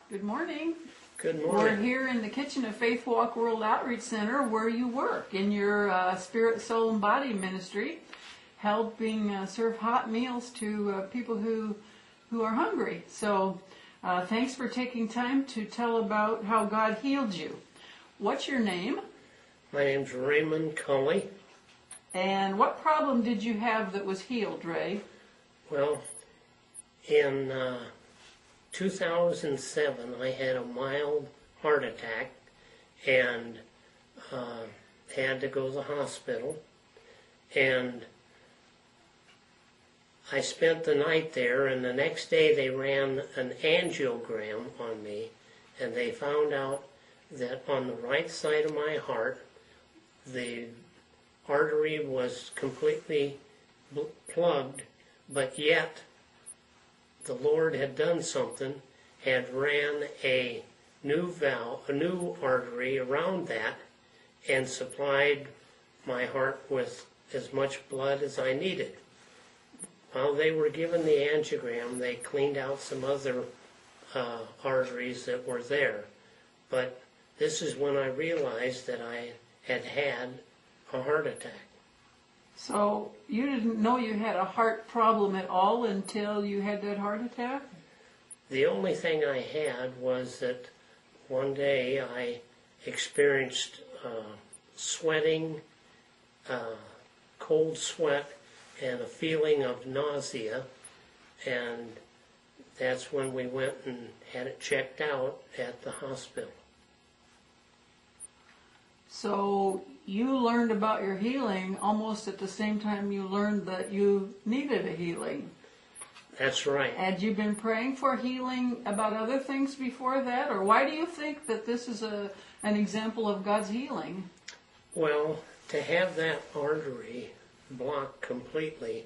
Good morning. Good We're morning. here in the kitchen of Faith Walk World Outreach Center where you work in your Spirit, Soul, and Body ministry, helping serve hot meals to people who are hungry. So thanks for taking time to tell about how God healed you. What's your name? My name's Raymond Cully. And what problem did you have that was healed, Ray? Well, in 2007, I had a mild heart attack and had to go to the hospital. And I spent the night there, and the next day they ran an angiogram on me, and they found out that on the right side of my heart, the artery was completely plugged, but yet the Lord had done something, had ran a new valve, a new artery around that, and supplied my heart with as much blood as I needed. While they were given the angiogram, they cleaned out some other arteries that were there. But this is when I realized that I had had a heart attack. So you didn't know you had a heart problem at all until you had that heart attack? The only thing I had was that one day I experienced sweating, cold sweat, and a feeling of nausea, and that's when we went and had it checked out at the hospital. So you learned about your healing almost at the same time you learned that you needed a healing. That's right. Had you been praying for healing about other things before that? Or why do you think that this is an example of God's healing? Well, to have that artery blocked completely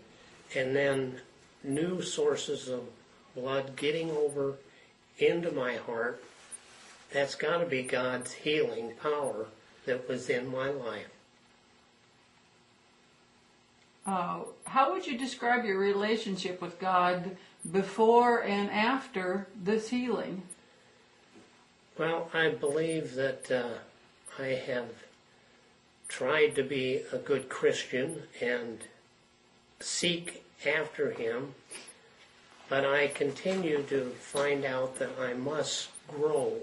and then new sources of blood getting over into my heart, that's got to be God's healing power that was in my life. How would you describe your relationship with God before and after this healing? Well, I believe that I have tried to be a good Christian and seek after Him, but I continue to find out that I must grow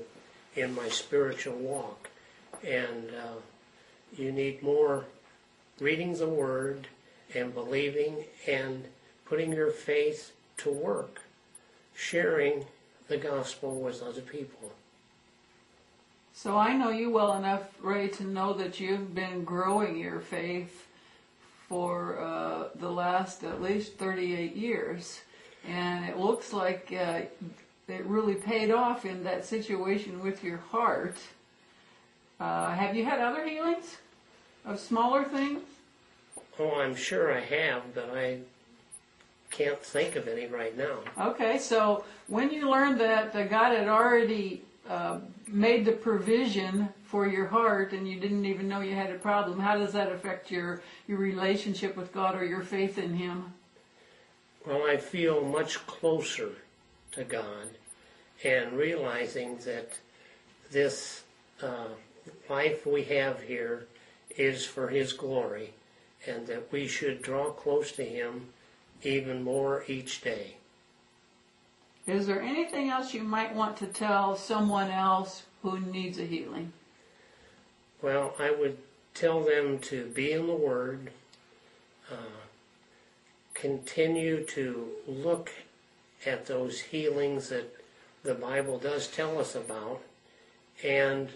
in my spiritual walk. And you need more reading the Word and believing and putting your faith to work, sharing the gospel with other people. So I know you well enough, Ray, to know that you've been growing your faith for the last at least 38 years. And it looks like it really paid off in that situation with your heart. Have you had other healings of smaller things? Oh, I'm sure I have, but I can't think of any right now. Okay, so when you learned that God had already made the provision for your heart and you didn't even know you had a problem, how does that affect your relationship with God or your faith in Him? Well, I feel much closer to God and realizing that this life we have here is for His glory and that we should draw close to Him even more each day. Is there anything else you might want to tell someone else who needs a healing? Well, I would tell them to be in the Word, continue to look at those healings that the Bible does tell us about, and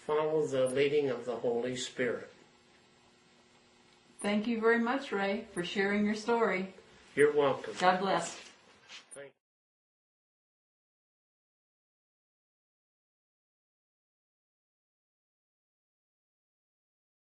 follow the leading of the Holy Spirit. Thank you very much, Ray, for sharing your story. You're welcome. God bless. Thank you.